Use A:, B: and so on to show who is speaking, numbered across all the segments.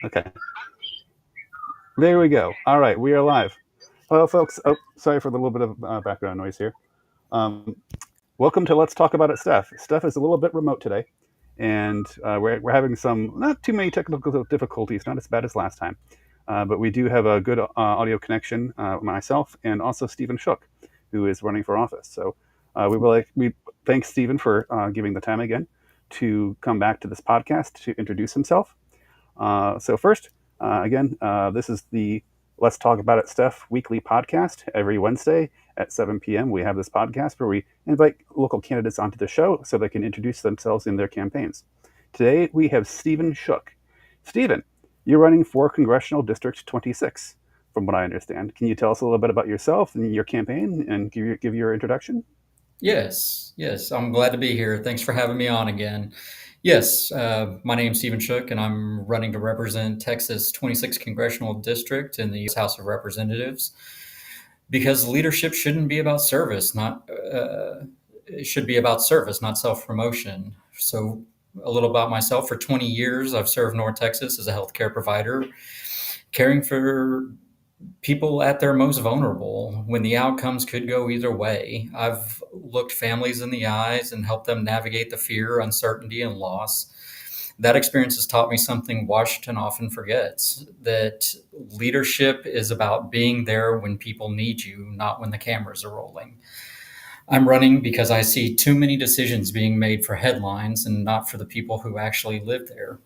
A: Okay, there we go. All right, we are live. Well, folks, sorry for the little bit of background noise here. Um, Welcome to Let's Talk About It, Steph. Steph is a little bit remote today, and we're having some not too many technical difficulties, not as bad as last time, but we do have a good audio connection. Myself and also Stephen Shook, who is running for office. So we thank Stephen for giving the time again to come back to this podcast to introduce himself. So first, this is the Let's Talk About It Steph weekly podcast. Every Wednesday at 7 p.m. we have this podcast where we invite local candidates onto the show so they can introduce themselves in their campaigns. Today we have Stephen Shook. Stephen, you're running for Congressional District 26, from what I understand. Can you tell us a little bit about yourself and your campaign and give your introduction?
B: Yes, I'm glad to be here. Thanks for having me on again. Yes, my name's Stephen Shook, and I'm running to represent Texas 26th Congressional District in the U.S. House of Representatives because leadership shouldn't be about service, not it should be about service, not self-promotion. So, a little about myself. For 20 years, I've served North Texas as a healthcare provider, caring for people at their most vulnerable when the outcomes could go either way. I've looked families in the eyes and helped them navigate the fear, uncertainty, and loss. That experience has taught me something Washington often forgets, that leadership is about being there when people need you, not when the cameras are rolling. I'm running because I see too many decisions being made for headlines and not for the people who actually live there.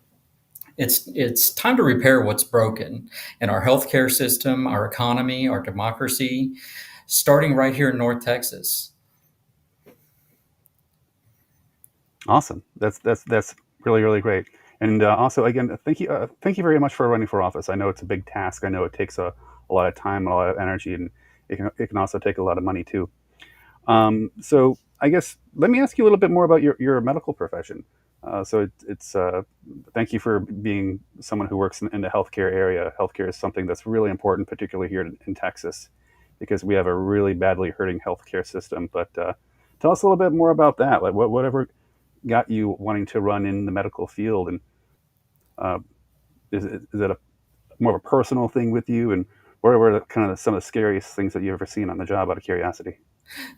B: It's time to repair what's broken in our healthcare system, our economy, our democracy, starting right here in North Texas.
A: Awesome. That's really great. And also, again, thank you very much for running for office. I know it's a big task. I know it takes a lot of time, a lot of energy, and it can also take a lot of money too. So I guess let me ask you a little bit more about your medical profession. So thank you for being someone who works in the healthcare area. Healthcare is something that's really important, particularly here in Texas, because we have a really badly hurting healthcare system. But tell us a little bit more about that. Like whatever got you wanting to run in the medical field, and uh, is it a more of a personal thing with you? And what were some of the scariest things that you've ever seen on the job, out of curiosity?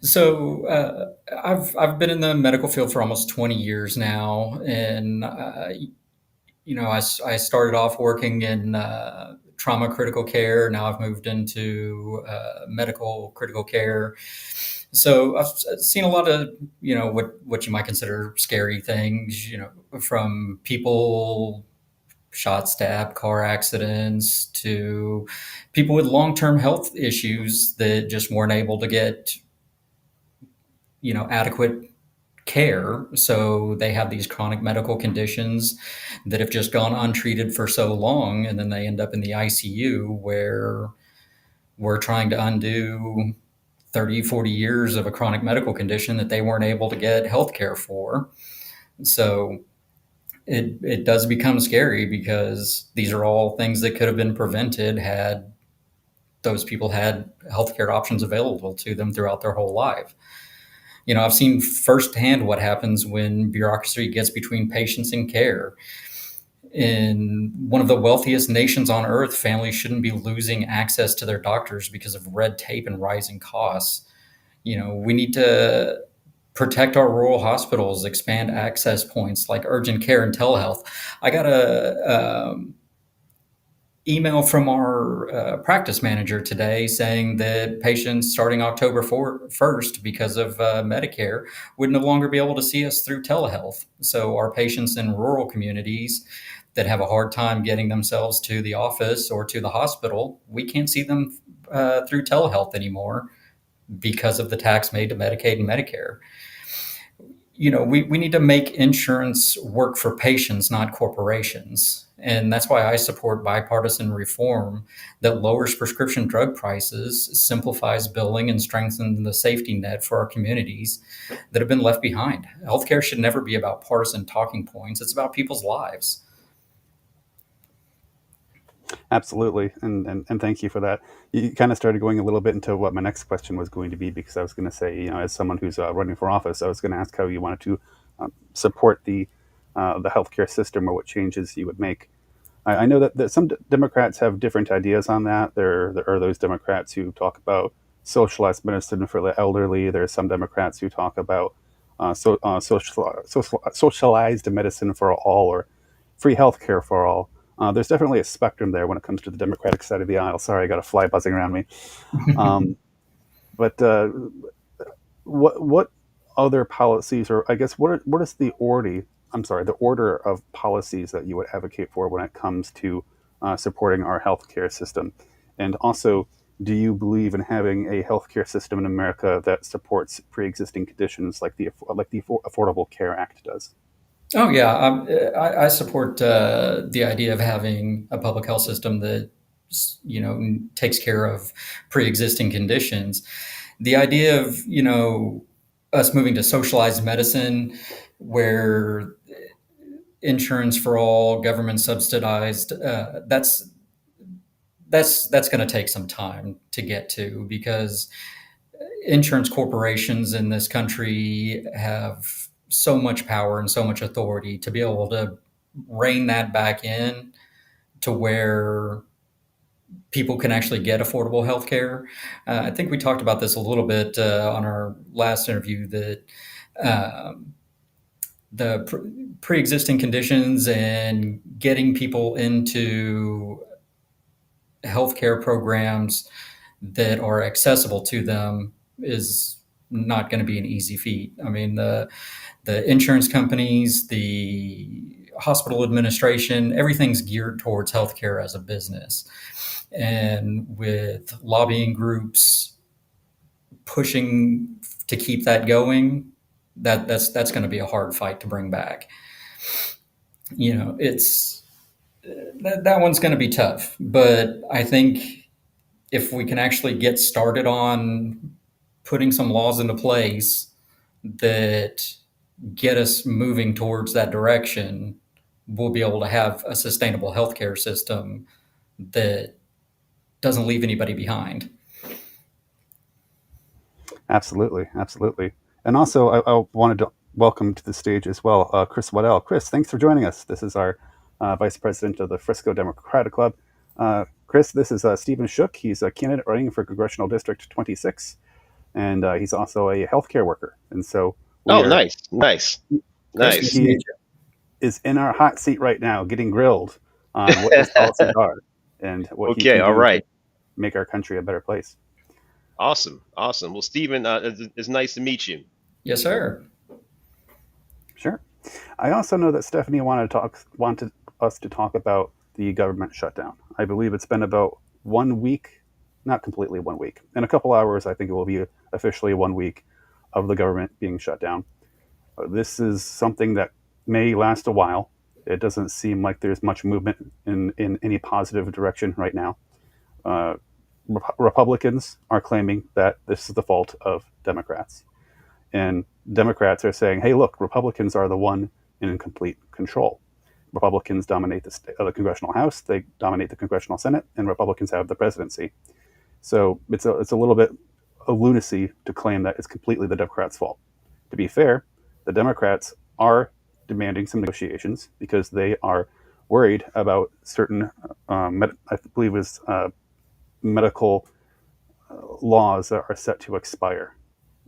B: So I've been in the medical field for almost 20 years now, and I started off working in trauma critical care. Now I've moved into medical critical care. So I've seen a lot of what you might consider scary things. From people shot, stabbed, car accidents to people with long term health issues that just weren't able to get adequate care. So they have these chronic medical conditions that have just gone untreated for so long, and then they end up in the ICU where we're trying to undo 30, 40 years of a chronic medical condition that they weren't able to get health care for. So it does become scary because these are all things that could have been prevented had those people had healthcare options available to them throughout their whole life. I've seen firsthand what happens when bureaucracy gets between patients and care. In one of the wealthiest nations on earth, families shouldn't be losing access to their doctors because of red tape and rising costs. We need to protect our rural hospitals, expand access points like urgent care and telehealth. I got a email from our practice manager today saying that patients starting October 1st, because of Medicare, would no longer be able to see us through telehealth. So our patients in rural communities that have a hard time getting themselves to the office or to the hospital, we can't see them through telehealth anymore because of the tax made to Medicaid and Medicare. We need to make insurance work for patients, not corporations. And that's why I support bipartisan reform that lowers prescription drug prices, simplifies billing, and strengthens the safety net for our communities that have been left behind. Healthcare should never be about partisan talking points. It's about people's lives.
A: Absolutely, and thank you for that. You kind of started going a little bit into what my next question was going to be, because I was going to say, as someone who's running for office, I was going to ask how you wanted to support the healthcare system, or what changes you would make. I know that some Democrats have different ideas on that. There are those Democrats who talk about socialized medicine for the elderly. There's some Democrats who talk about socialized medicine for all, or free health care for all. There's definitely a spectrum there when it comes to the Democratic side of the aisle. Sorry, I got a fly buzzing around me. Um, but what other policies, or I guess what is the order? I'm sorry, the order of policies that you would advocate for when it comes to supporting our healthcare system, and also, do you believe in having a healthcare system in America that supports pre-existing conditions like the Affordable Care Act does?
B: Oh yeah, I support the idea of having a public health system that takes care of pre-existing conditions. The idea of us moving to socialized medicine, where insurance for all, government subsidized, that's going to take some time to get to, because insurance corporations in this country have so much power and so much authority to be able to rein that back in to where people can actually get affordable health care. I think we talked about this a little bit on our last interview, that um, the pre-existing conditions and getting people into healthcare programs that are accessible to them is not going to be an easy feat. I mean, the insurance companies, the hospital administration, everything's geared towards healthcare as a business. And with lobbying groups pushing to keep that going, that's going to be a hard fight to bring back. It's that one's going to be tough, but I think if we can actually get started on putting some laws into place that get us moving towards that direction, we'll be able to have a sustainable healthcare system that doesn't leave anybody behind.
A: Absolutely, absolutely. And also, I wanted to welcome to the stage as well Chris Waddell. Chris, thanks for joining us. This is our Vice President of the Frisco Democratic Club. Chris, this is Stephen Shook. He's a candidate running for Congressional District 26, and he's also a healthcare worker. And so we
C: Oh,
A: are,
C: nice, nice,
B: Chris, nice
C: nice.
B: to
A: he
B: meet you.
A: is in our hot seat right now, getting grilled on what his policies are and what he
C: Okay,
A: can
C: all
A: do to
C: right.
A: make our country a better place.
C: Awesome, awesome. Well, Stephen, it's nice to meet you.
B: Yes, sir.
A: Sure. I also know that Stephanie wanted us to talk about the government shutdown. I believe it's been about 1 week, not completely 1 week. In a couple hours, I think it will be officially 1 week of the government being shut down. This is something that may last a while. It doesn't seem like there's much movement in any positive direction right now. Uh, Republicans are claiming that this is the fault of Democrats. And Democrats are saying, hey, look, Republicans are the one in complete control. Republicans dominate the congressional House, they dominate the congressional Senate, and Republicans have the presidency. So it's a little bit of lunacy to claim that it's completely the Democrats' fault. To be fair, the Democrats are demanding some negotiations because they are worried about certain, I believe it was medical laws that are set to expire,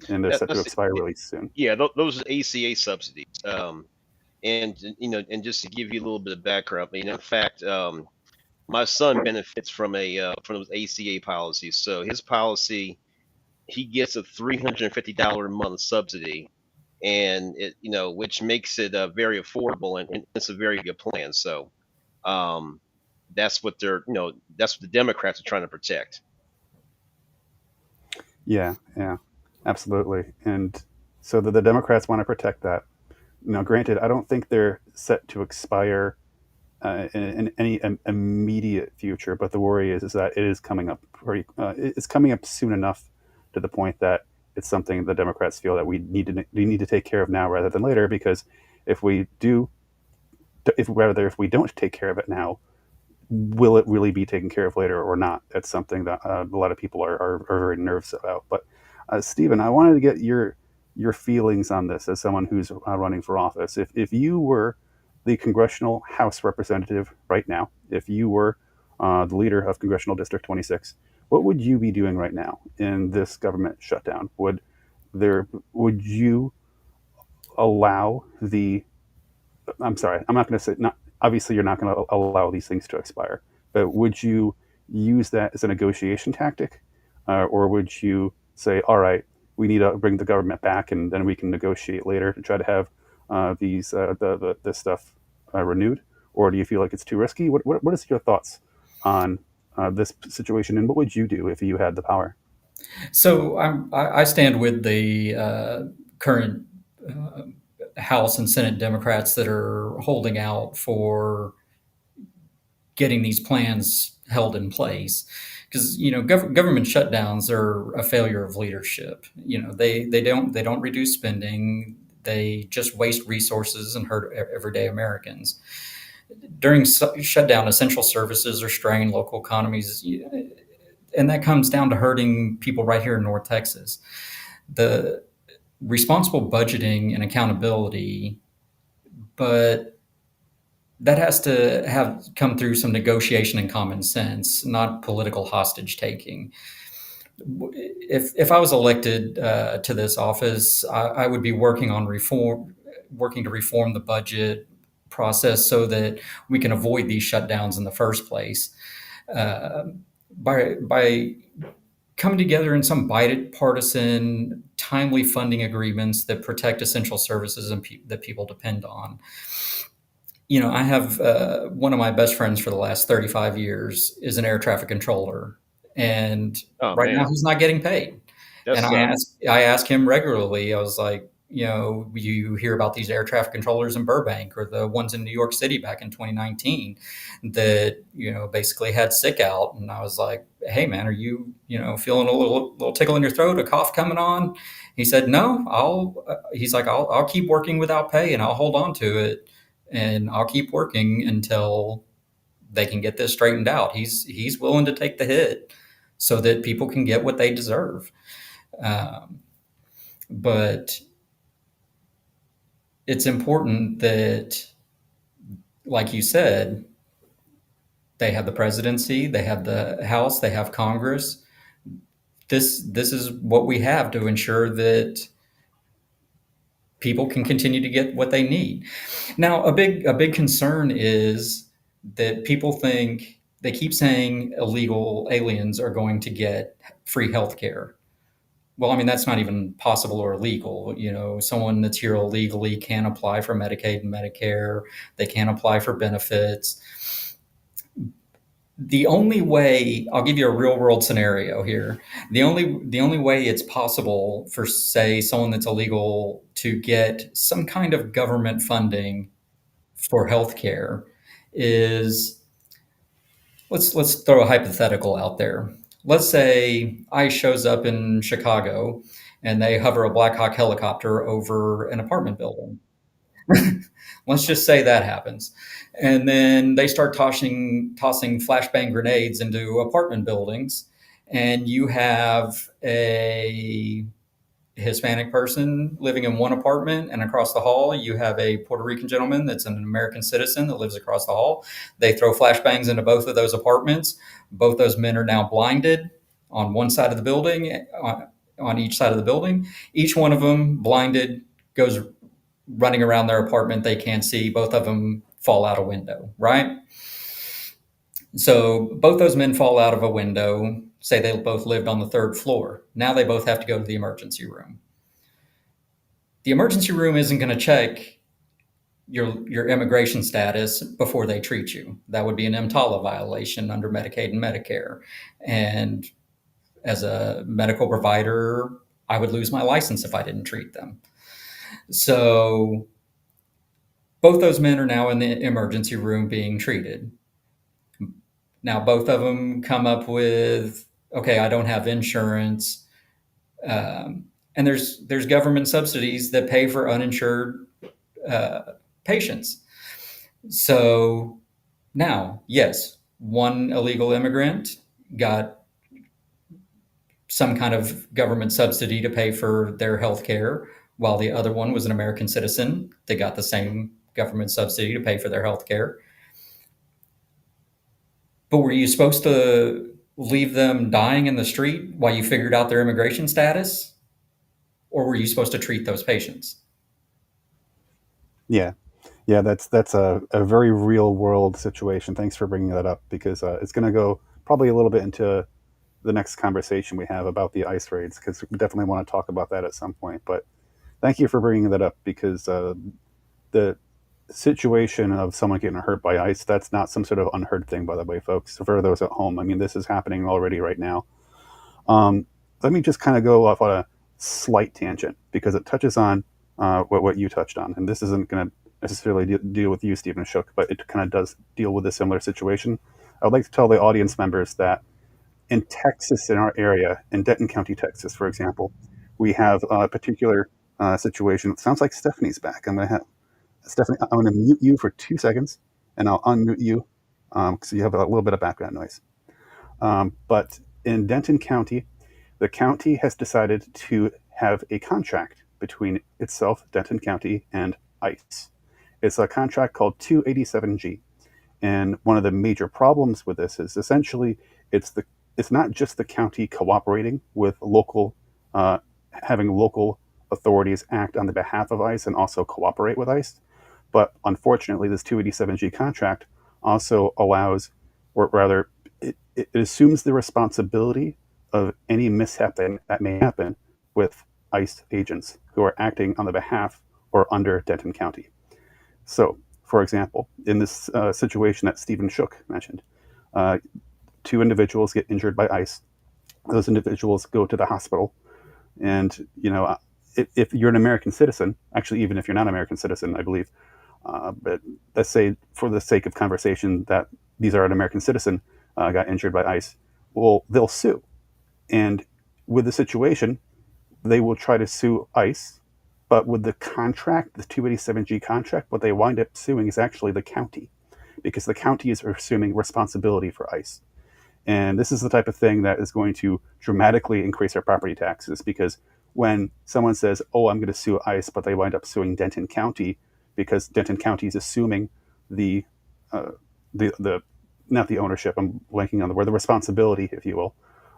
A: and they're set to
C: That's
A: expire really soon.
C: yeah. Those are ACA subsidies. And and just to give you a little bit of background, I mean, in fact, my son benefits from those ACA policies. So his policy, he gets a $350 a month subsidy, and which makes it very affordable, and it's a very good plan. So um, that's what that's what the Democrats are trying to protect.
A: Yeah, yeah, absolutely. And so the Democrats want to protect that. Now, granted, I don't think they're set to expire in any immediate future, but the worry is that it is coming up it's coming up soon enough to the point that it's something the Democrats feel that we need to take care of now rather than later. Because if we do, if we don't take care of it now, will it really be taken care of later or not? That's something that a lot of people are very nervous about. But Stephen, I wanted to get your feelings on this as someone who's running for office. If you were the congressional House representative right now, if you were the leader of Congressional District 26, what would you be doing right now in this government shutdown? Would you allow the I'm sorry, I'm not going to say, not, obviously, you're not going to allow these things to expire, but would you use that as a negotiation tactic? Or would you say, all right, we need to bring the government back and then we can negotiate later to try to have this stuff renewed? Or do you feel like it's too risky? What is your thoughts on this situation, and what would you do if you had the power?
B: So I stand with the current House and Senate Democrats that are holding out for getting these plans held in place, because government shutdowns are a failure of leadership. They don't reduce spending. They just waste resources and hurt everyday Americans. During shutdown, essential services are strained, local economies, and that comes down to hurting people right here in North Texas. The responsible budgeting and accountability, but that has to have come through some negotiation and common sense, not political hostage taking. If I was elected to this office, I would be working to reform the budget process so that we can avoid these shutdowns in the first place. Uh, by coming together in some bipartisan, timely funding agreements that protect essential services and that people depend on. I have one of my best friends for the last 35 years is an air traffic controller, and
C: Oh
B: right now
C: man,
B: he's not getting paid.
C: that
B: And I
C: sucks.
B: ask him regularly. I was like, you hear about these air traffic controllers in Burbank or the ones in New York City back in 2019 that basically had sick out, and I was like, hey man, are you feeling a little tickle in your throat, a cough coming on? He said, no, he's like, I'll keep working without pay and I'll hold on to it and I'll keep working until they can get this straightened out. He's willing to take the hit so that people can get what they deserve. Um, but it's important that, like you said, they have the presidency, they have the House, they have Congress. This is what we have to ensure that people can continue to get what they need. Now, a big concern is that people think they keep saying illegal aliens are going to get free health care. Well, I mean, that's not even possible or legal. Someone that's here illegally can apply for Medicaid and Medicare. They can apply for benefits. The only way, I'll give you a real world scenario here. The only way it's possible for, say, someone that's illegal to get some kind of government funding for healthcare is, let's throw a hypothetical out there. Let's say ICE shows up in Chicago and they hover a Black Hawk helicopter over an apartment building. Let's just say that happens. And then they start tossing flashbang grenades into apartment buildings. And you have a Hispanic person living in one apartment, and across the hall, you have a Puerto Rican gentleman that's an American citizen that lives across the hall. They throw flashbangs into both of those apartments. Both those men are now blinded on one side of the building, on each side of the building. Each one of them, blinded, goes running around their apartment. They can't see. Both of them fall out a window, right? So both those men fall out of a window. Say they both lived on the third floor. Now they both have to go to the emergency room. The emergency room isn't going to check your immigration status before they treat you. That would be an EMTALA violation under Medicaid and Medicare. And as a medical provider, I would lose my license if I didn't treat them. So both those men are now in the emergency room being treated. Now, both of them come up with, okay, I don't have insurance. And there's government subsidies that pay for uninsured patients. So now, yes, one illegal immigrant got some kind of government subsidy to pay for their health care, while the other one was an American citizen that got the same government subsidy to pay for their health care. But were you supposed to leave them dying in the street while you figured out their immigration status? Or were you supposed to treat those patients?
A: Yeah, yeah, that's a very real world situation. Thanks for bringing that up because it's going to go probably a little bit into the next conversation we have about the ICE raids because we definitely want to talk about that at some point. But thank you for bringing that up because the situation of someone getting hurt by ICE, that's not some sort of unheard thing, by the way, folks. For those at home, I mean, this is happening already right now. Um, Let me just kind of go off on a slight tangent because it touches on what you touched on. And this isn't going to necessarily deal with you, Stephen Shook, but it kind of does deal with a similar situation. I would like to tell the audience members that in Texas, in our area, in Denton County, Texas, for example, we have a particular situation. It sounds like Stephanie's back. I'm going to have Stephanie, I'm going to mute you for 2 seconds and I'll unmute you because you have a little bit of background noise. But in Denton County, the county has decided to have a contract between itself, Denton County, and ICE. It's a contract called 287G. And one of the major problems with this is essentially it's not just the county cooperating with local, having local authorities act on the behalf of ICE and also cooperate with ICE, but unfortunately, this 287G contract also allows, or rather, it assumes the responsibility of any mishap that may happen with ICE agents who are acting on the behalf or under Denton County. So, for example, in this situation that Stephen Shook mentioned, two individuals get injured by ICE. Those individuals go to the hospital, and if you're an American citizen, actually, even if you're not an American citizen, I believe, but let's say for the sake of conversation that these are an American citizen got injured by ICE, well, they'll sue. And with the situation, they will try to sue ICE, but with the contract, the 287G contract, what they wind up suing is actually the county because the county is assuming responsibility for ICE. And this is the type of thing that is going to dramatically increase our property taxes because when someone says, oh, I'm going to sue ICE, but they wind up suing Denton County because Denton County is assuming the not the ownership, I'm blanking on the word, the responsibility, if you will,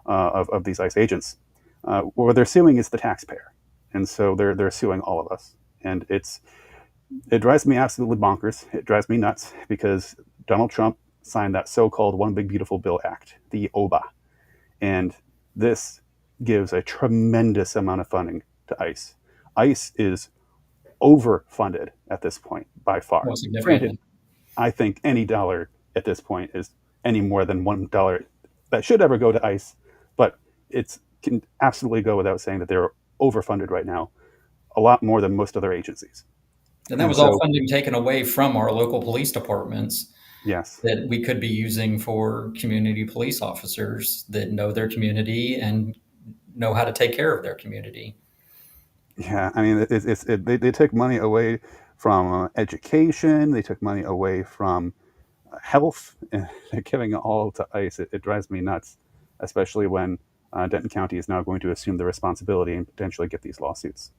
A: of these ICE agents. What they're suing is the taxpayer. And so they're suing all of us. And it drives me absolutely bonkers. It drives me nuts because Donald Trump signed that so-called One Big Beautiful Bill Act, the OBA. And this gives a tremendous amount of funding to ICE. ICE is overfunded at this point by far.
B: Well, significantly.
A: Granted, I think any dollar at this point is any more than $1 that should ever go to ICE, but it can absolutely go without saying that they're overfunded right now, a lot more than most other agencies.
B: And that was all funding taken away from our local police departments.
A: Yes.
B: That we could be using for community police officers that know their community and know how to take care of their community.
A: Yeah, I mean, they took money away from education. They took money away from health, and they're giving it all to ICE. It drives me nuts, especially when Denton County is now going to assume the responsibility and potentially get these lawsuits.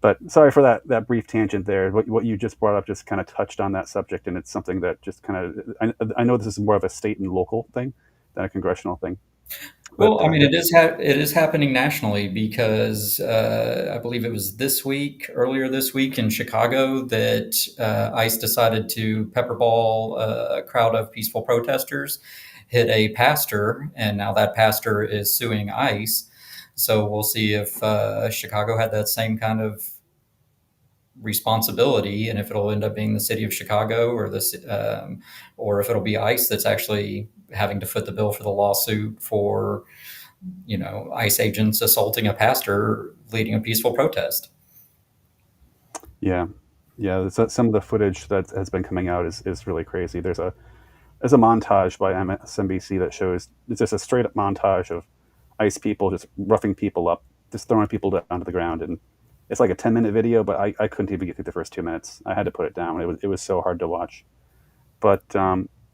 A: But sorry for that brief tangent there. What you just brought up just kind of touched on that subject, and it's something that just kind of I know this is more of a state and local thing than a congressional thing.
B: Well, I mean, it is happening nationally because I believe it was earlier this week in Chicago, that ICE decided to pepperball a crowd of peaceful protesters, hit a pastor, and now that pastor is suing ICE. So we'll see if Chicago had that same kind of responsibility, and if it'll end up being the city of Chicago or if it'll be ICE that's actually having to foot the bill for the lawsuit for, ICE agents assaulting a pastor leading a peaceful protest.
A: Yeah. Some of the footage that has been coming out is really crazy. There's a montage by MSNBC that shows it's just a straight up montage of ICE people just roughing people up, just throwing people down to the ground, and it's like a 10-minute video, but I couldn't even get through the first 2 minutes. I had to put it down. It was so hard to watch. But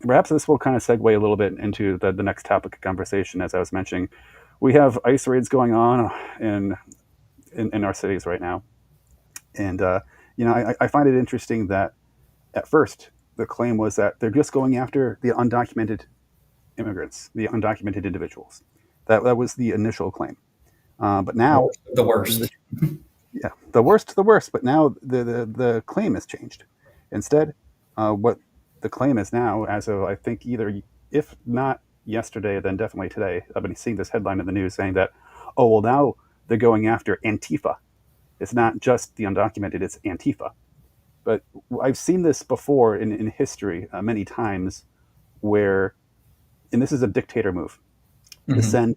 A: perhaps this will kind of segue a little bit into the next topic of conversation. As I was mentioning, we have ICE raids going on in our cities right now, and I find it interesting that At first, the claim was that they're just going after the undocumented immigrants, the undocumented individuals. That was the initial claim. But now,
B: The
A: the,
B: worst.
A: yeah, the worst. But now the claim has changed. Instead, what the claim is now, as of I think either if not yesterday, then definitely today. I've been seeing this headline in the news saying that, oh well, now they're going after Antifa. It's not just the undocumented; it's Antifa. But I've seen this before in history many times, where and this is a dictator move to
B: Hmm.
A: send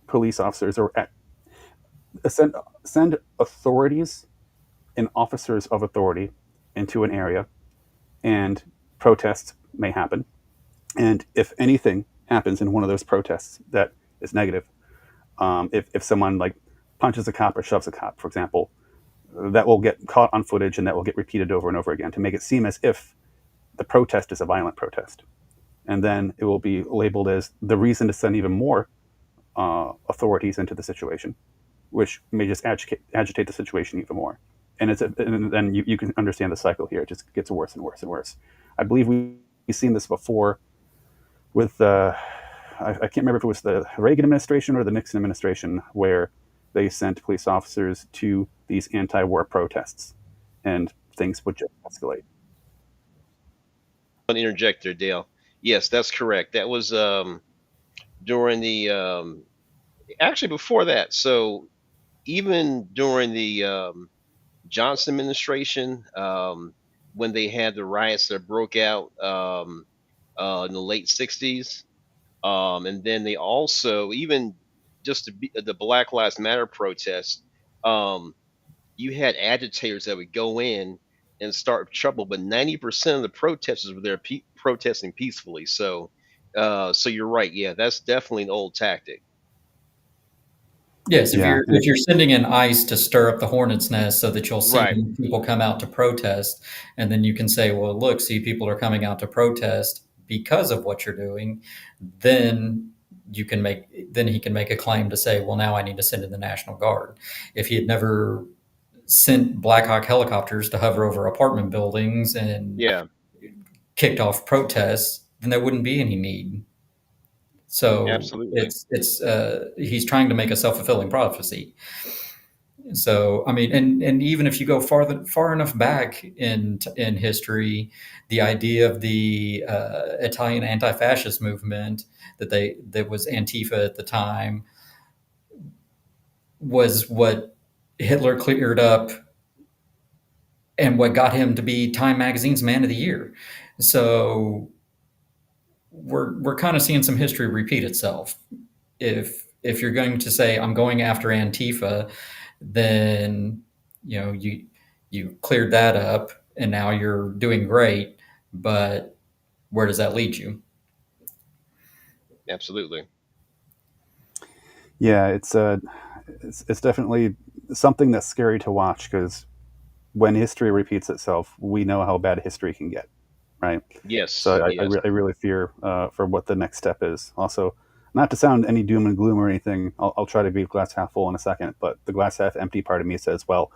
A: police officers or send send authorities and officers of authority into an area, and protests may happen. And if anything happens in one of those protests that is negative, if someone like punches a cop or shoves a cop, for example, that will get caught on footage and that will get repeated over and over again to make it seem as if the protest is a violent protest. And then it will be labeled as the reason to send even more authorities into the situation, which may just agitate the situation even more. And then you can understand the cycle here. It just gets worse and worse and worse. I believe we've seen this before with I can't remember if it was the Reagan administration or the Nixon administration, where they sent police officers to these anti-war protests, and things would just escalate.
C: An interjector, Dale. Yes, that's correct. That was during the actually before that. So even during the Johnson administration, when they had the riots that broke out in the late '60s, and then they also even just the Black Lives Matter protests. Um, you had agitators that would go in and start trouble, but 90% of the protesters were there protesting peacefully. So, so you're right. Yeah, that's definitely an old tactic.
B: Yes,
A: Yeah, and
B: if you're sending in ICE to stir up the hornet's nest so that you'll see
C: Right.
B: people come out to protest, and then you can say, "Well, look, see, people are coming out to protest because of what you're doing," then then he can make a claim to say, "Well, now I need to send in the National Guard." If he had never sent Black Hawk helicopters to hover over apartment buildings and
C: Yeah.
B: kicked off protests, then there wouldn't be any need. So
C: Absolutely.
B: he's trying to make a self fulfilling prophecy. So I mean, and even if you go far enough back in history, the idea of the Italian anti-fascist movement that was Antifa at the time was what Hitler cleared up and what got him to be Time Magazine's Man of the Year. So we're kind of seeing some history repeat itself. If you're going to say I'm going after Antifa, then you cleared that up and now you're doing great. But where does that lead you?
C: Absolutely.
A: yeah, it's definitely something that's scary to watch, because when history repeats itself, we know how bad history can get, right? So
C: Yes. Yes.
A: I really fear for what the next step is. Also, not to sound any doom and gloom or anything, I'll try to be glass half full in a second, but the glass half empty part of me says, well,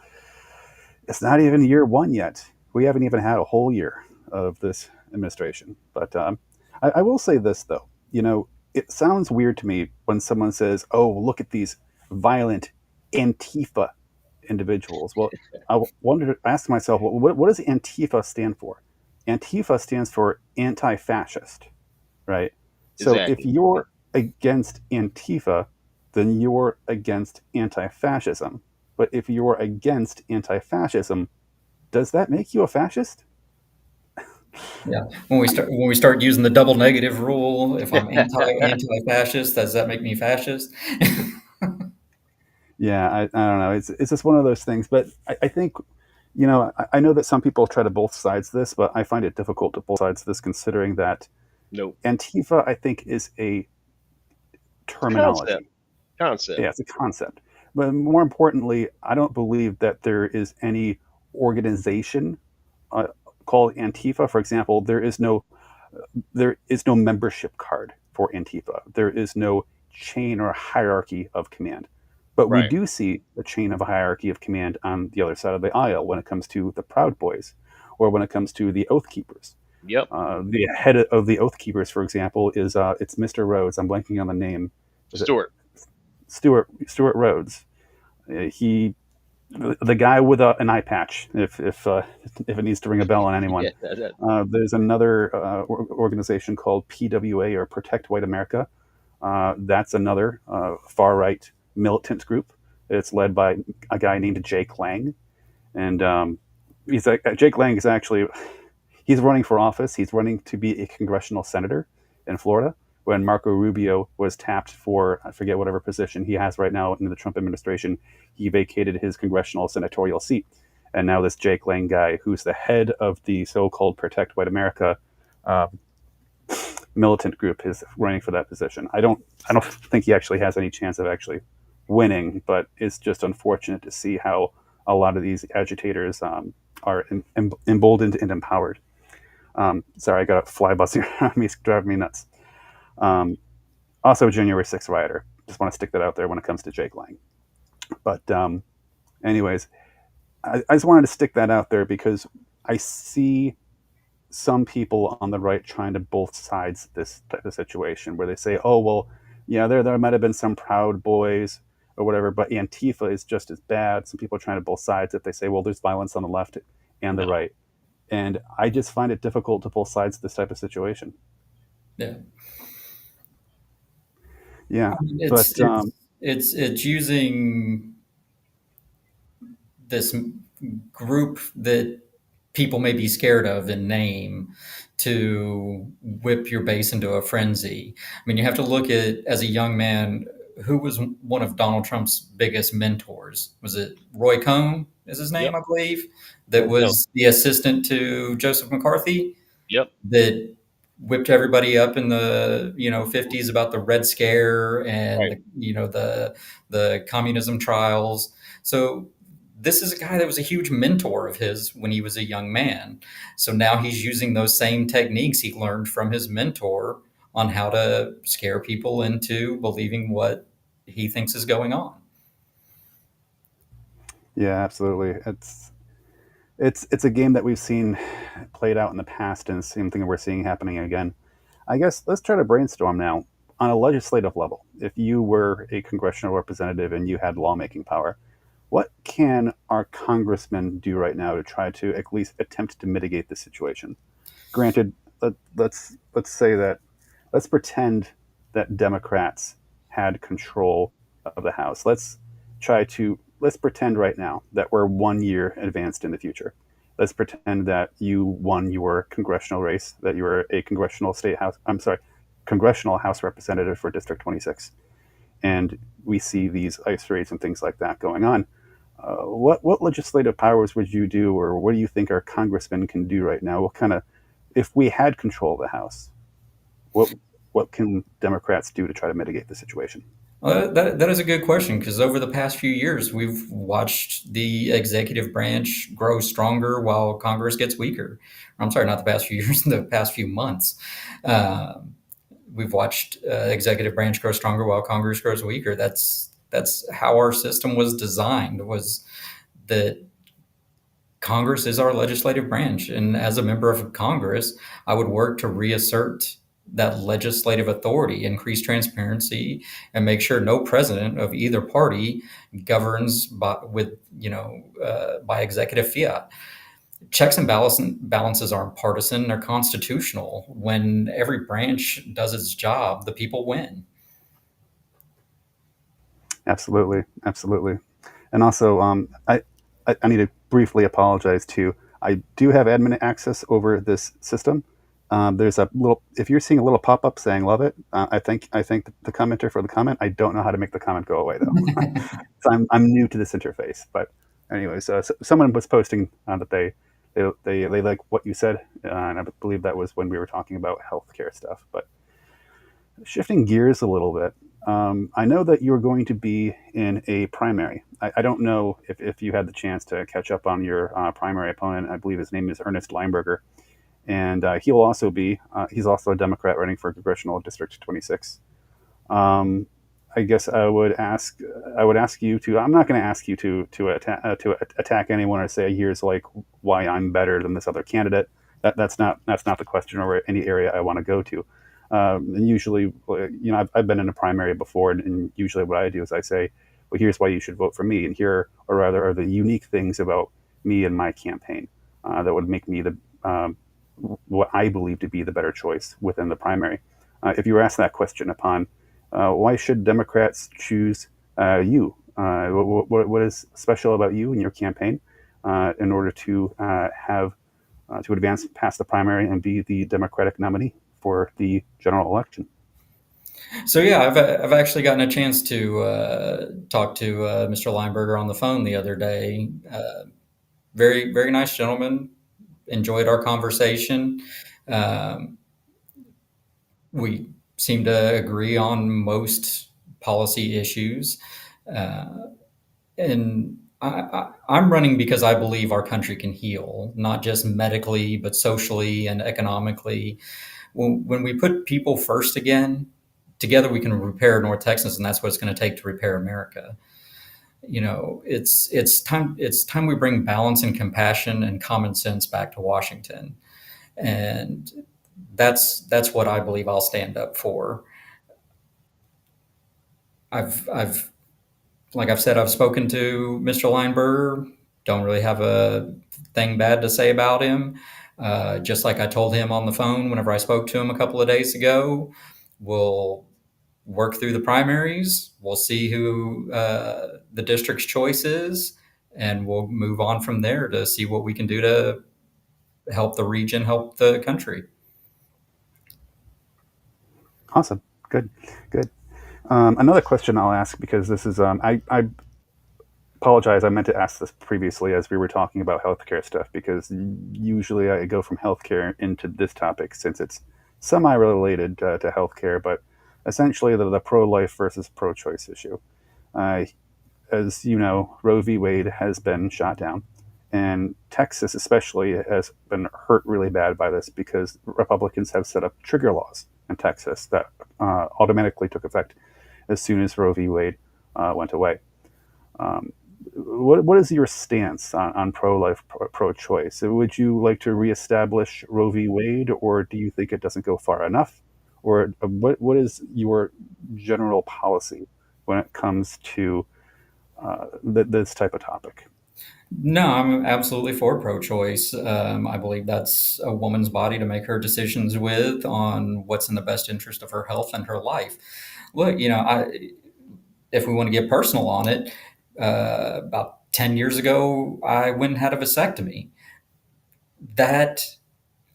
A: it's not even year one yet. We haven't even had a whole year of this administration. But I will say this, though. It sounds weird to me when someone says, oh, look at these violent Antifa individuals. Well, ask myself, what does Antifa stand for? Antifa stands for anti-fascist, right? So if
C: Exactly.
A: you're against Antifa, then you're against anti-fascism. But if you're against anti-fascism, does that make you a fascist?
B: Yeah, when we start using the double negative rule, if I'm anti-fascist, does that make me fascist?
A: Yeah, I don't know. It's just one of those things. But I think, I know that some people try to both sides this, but I find it difficult to both sides this, considering that
C: Nope.
A: Antifa, I think, is a
C: It's a concept.
A: terminology.
C: Concept.
A: Yeah, it's a concept. But more importantly, I don't believe that there is any organization uh, called Antifa. For example, there is no membership card for Antifa. There is no chain or hierarchy of command. But we
C: Right.
A: do see the chain of a hierarchy of command on the other side of the aisle when it comes to the Proud Boys, or when it comes to the Oath Keepers.
C: Yep.
A: The head of the Oath Keepers, for example, is it's Mr. Rhodes. I'm blanking on the name. Is it
C: Stuart.
A: Stuart Rhodes? He the guy with an eye patch, if it needs to ring a bell on anyone.
C: Yeah.
A: There's another organization called PWA, or Protect White America. That's another far right militant group. It's led by a guy named Jake Lang, and Jake Lang is actually he's running for office. He's running to be a congressional senator in Florida. When Marco Rubio was tapped for, I forget whatever position he has right now in the Trump administration, he vacated his congressional senatorial seat. And now this Jake Lang guy, who's the head of the so-called Protect White America uh, militant group, is running for that position. I don't think he actually has any chance of actually winning, but it's just unfortunate to see how a lot of these agitators are emboldened and empowered. Sorry, I got a fly buzzing around me, driving me nuts. Um, Also, January 6th rioter. Just want to stick that out there when it comes to Jake Lang. But, anyways, I just wanted to stick that out there because I see some people on the right trying to both sides this type of situation where they say, oh, well, yeah, there might have been some Proud Boys or whatever, but Antifa is just as bad. Some people are trying to both sides if they say, well, there's violence on the left and the
C: No.
A: right. And I just find it difficult to both sides of this type of situation.
B: Yeah.
A: Yeah,
B: It's
A: but
B: it's it's using this group that people may be scared of in name to whip your base into a frenzy. I mean, you have to look at, as a young man, who was one of Donald Trump's biggest mentors. Was it Roy Cohn is his name,
C: Yep.
B: I believe, that
C: No.
B: was the assistant to Joseph McCarthy,
C: Yep.
B: that whipped everybody up in the 50s about the Red Scare and
C: Right.
B: the communism trials. So this is a guy that was a huge mentor of his when he was a young man. So now he's using those same techniques he learned from his mentor on how to scare people into believing what he thinks is going on.
A: yeah, absolutely. It's a game that we've seen played out in the past, and the same thing we're seeing happening again. I guess let's try to brainstorm now on a legislative level. If you were a congressional representative and you had lawmaking power, what can our congressmen do right now to try to at least attempt to mitigate the situation? Granted, let's say that let's pretend that Democrats had control of the House. Let's pretend right now that we're 1 year advanced in the future. Let's pretend that you won your congressional race, that you were a congressional House representative for District 26, and we see these ice raids and things like that going on. What legislative powers would you do, or what do you think our congressmen can do right now? What kind of, if we had control of the House, what what can Democrats do to try to mitigate the situation?
B: That is a good question, because over the past few years, we've watched the executive branch grow stronger while Congress gets weaker. I'm sorry, not the past few years, the past few months. Uh, we've watched executive branch grow stronger while Congress grows weaker. That's how our system was designed. Was that Congress is our legislative branch, and as a member of Congress, I would work to reassert that legislative authority, increase transparency, and make sure no president of either party governs by executive fiat. Checks and balances aren't partisan; they're constitutional. When every branch does its job, the people win.
A: Absolutely, absolutely. And also, I need to briefly apologize too. I do have admin access over this system. There's a little. If you're seeing a little pop up saying "Love it," I think the commenter for the comment. I don't know how to make the comment go away though. So I'm new to this interface. But anyways, someone was posting that they like what you said, and I believe that was when we were talking about healthcare stuff. But shifting gears a little bit, I know that you're going to be in a primary. I don't know if you had the chance to catch up on your primary opponent. I believe his name is Ernest Lineberger, and he's also a Democrat running for Congressional District 26. Um, I guess I would ask you to. I'm not going to ask you to attack anyone or say here's like why I'm better than this other candidate. That's not the question or any area I want to go to. And usually, I've been in a primary before, and usually what I do is I say, well, here's why you should vote for me, and here, or rather, are the unique things about me and my campaign that would make me the what I believe to be the better choice within the primary. If you were asked that question upon why should Democrats choose you? What is special about you and your campaign in order to have to advance past the primary and be the Democratic nominee for the general election?
B: So yeah, I've actually gotten a chance to talk to Mr. Lineberger on the phone the other day. Very very nice gentleman. Enjoyed our conversation. Um, we seem to agree on most policy issues, uh, and I'm running because I believe our country can heal, not just medically, but socially and economically. When we put people first again, together we can repair North Texas, and that's what it's going to take to repair America. It's time we bring balance and compassion and common sense back to Washington, and that's what I believe I'll stand up for. I've like I've said, I've spoken to Mr. Lineberger. Don't really have a thing bad to say about him. Just like I told him on the phone whenever I spoke to him a couple of days ago, we'll work through the primaries. We'll see who the district's choice is, and we'll move on from there to see what we can do to help the region, help the country.
A: Awesome, good, good. Another question I'll ask because this is I apologize. I meant to ask this previously as we were talking about healthcare stuff because usually I go from healthcare into this topic since it's semi-related to healthcare, but essentially the pro-life versus pro-choice issue. Uh, as you know, Roe v. Wade has been shot down, and Texas especially has been hurt really bad by this because Republicans have set up trigger laws in Texas that automatically took effect as soon as Roe v. Wade went away. Um, what is your stance on pro-life, pro-choice? Would you like to reestablish Roe v. Wade, or do you think it doesn't go far enough? Or what is your general policy when it comes to this type of topic?
B: No, I'm absolutely for pro-choice. I believe that's a woman's body to make her decisions with on what's in the best interest of her health and her life. Look, if we want to get personal on it, about 10 years ago, I went and had a vasectomy. That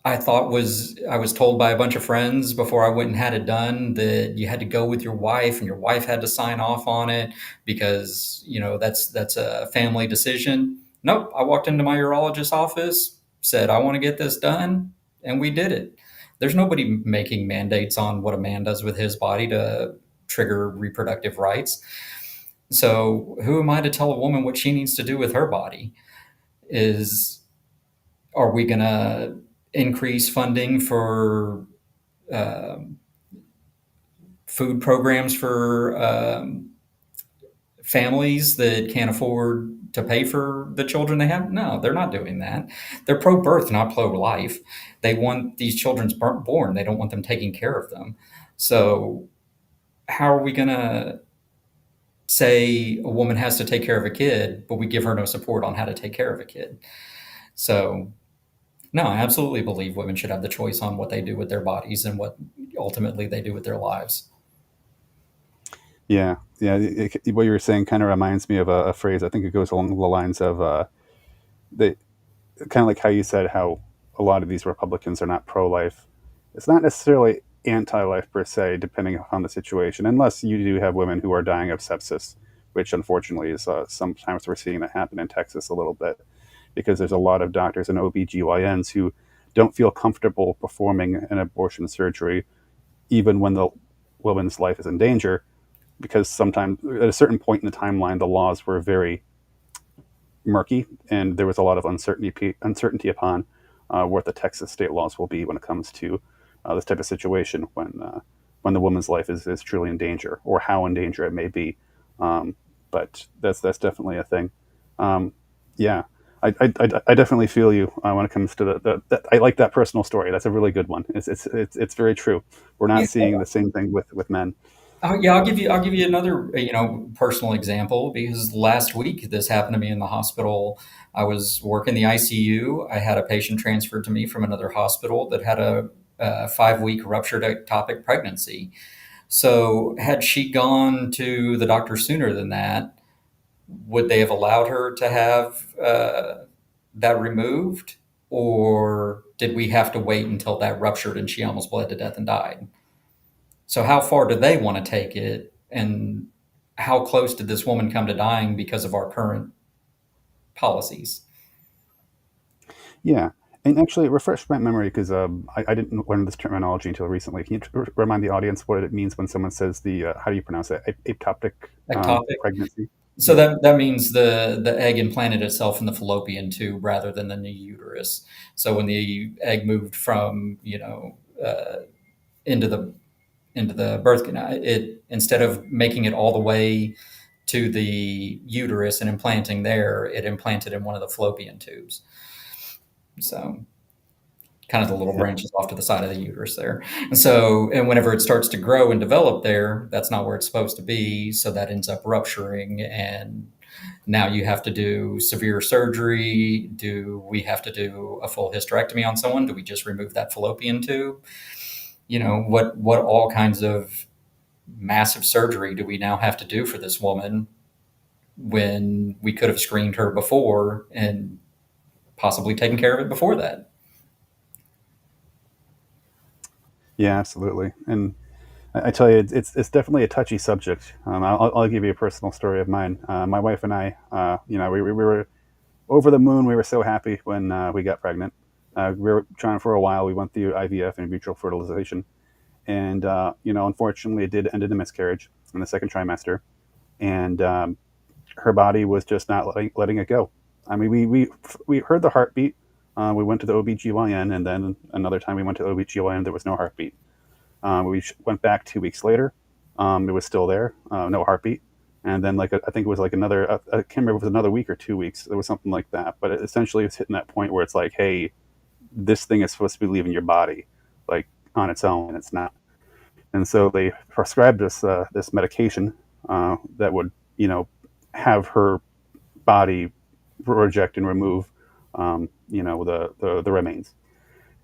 B: I was told by a bunch of friends before I went and had it done that you had to go with your wife and your wife had to sign off on it because, that's a family decision. Nope. I walked into my urologist's office, said, I want to get this done, and we did it. There's nobody making mandates on what a man does with his body to trigger reproductive rights. So who am I to tell a woman what she needs to do with her body? Is Are we going to increase funding for uh, food programs for families that can't afford to pay for the children they have? No, they're not doing that. They're pro-birth, not pro-life. They want these children born. They don't want them taking care of them. So how are we going to say a woman has to take care of a kid, but we give her no support on how to take care of a kid? So no, I absolutely believe women should have the choice on what they do with their bodies and what ultimately they do with their lives.
A: Yeah, yeah. What you were saying kind of reminds me of a phrase. I think it goes along the lines of they kind of like how you said how a lot of these Republicans are not pro-life. It's not necessarily anti-life per se, depending upon the situation, unless you do have women who are dying of sepsis, which unfortunately is sometimes we're seeing that happen in Texas a little bit because there's a lot of doctors and OBGYNs who don't feel comfortable performing an abortion surgery even when the woman's life is in danger because sometimes at a certain point in the timeline the laws were very murky, and there was a lot of uncertainty upon what the Texas state laws will be when it comes to this type of situation when when the woman's life is truly in danger, or how in danger it may be. Um, but that's definitely a thing. Um, yeah, I definitely feel you when it comes to I like that personal story. That's a really good one. It's very true. We're not
B: Yeah.
A: seeing the same thing with men.
B: Yeah, I'll give you another personal example, because last week this happened to me in the hospital. I was working the ICU. I had a patient transferred to me from another hospital that had a 5-week ruptured ectopic pregnancy. So had she gone to the doctor sooner than that, would they have allowed her to have that removed, or did we have to wait until that ruptured and she almost bled to death and died? So how far do they want to take it, and how close did this woman come to dying because of our current policies?
A: Yeah, and actually, refresh my memory because I didn't learn this terminology until recently. Can you remind the audience what it means when someone says the how do you pronounce it? Ectopic
B: Ectopic.
A: pregnancy.
B: So
A: Yeah.
B: that means the egg implanted itself in the fallopian tube rather than the uterus. So when the egg moved from into the birth canal, it, instead of making it all the way to the uterus and implanting there, it implanted in one of the fallopian tubes. So kind of the little
A: Yeah.
B: branches off to the side of the uterus there. And whenever it starts to grow and develop there, that's not where it's supposed to be. So that ends up rupturing. And now you have to do severe surgery. Do we have to do a full hysterectomy on someone? Do we just remove that fallopian tube? What all kinds of massive surgery do we now have to do for this woman, when we could have screened her before and possibly taken care of it before that?
A: Yeah, absolutely. And I tell you, it's definitely a touchy subject. I'll give you a personal story of mine. My wife and I, we were over the moon. We were so happy when we got pregnant. We were trying for a while. We went through IVF and mutual fertilization, and unfortunately, it did end in a miscarriage in the second trimester. And her body was just not letting it go. I mean, we heard the heartbeat. We went to the OBGYN, and then another time we went to the OBGYN, there was no heartbeat. We went back 2 weeks later. It was still there, no heartbeat. And then, I think it was like another, I can't remember if it was another week or 2 weeks. There was something like that. But essentially, it's hitting that point where it's like, hey, this thing is supposed to be leaving your body, like on its own, and it's not. And so they prescribed us this medication that would, have her body reject and remove, the remains.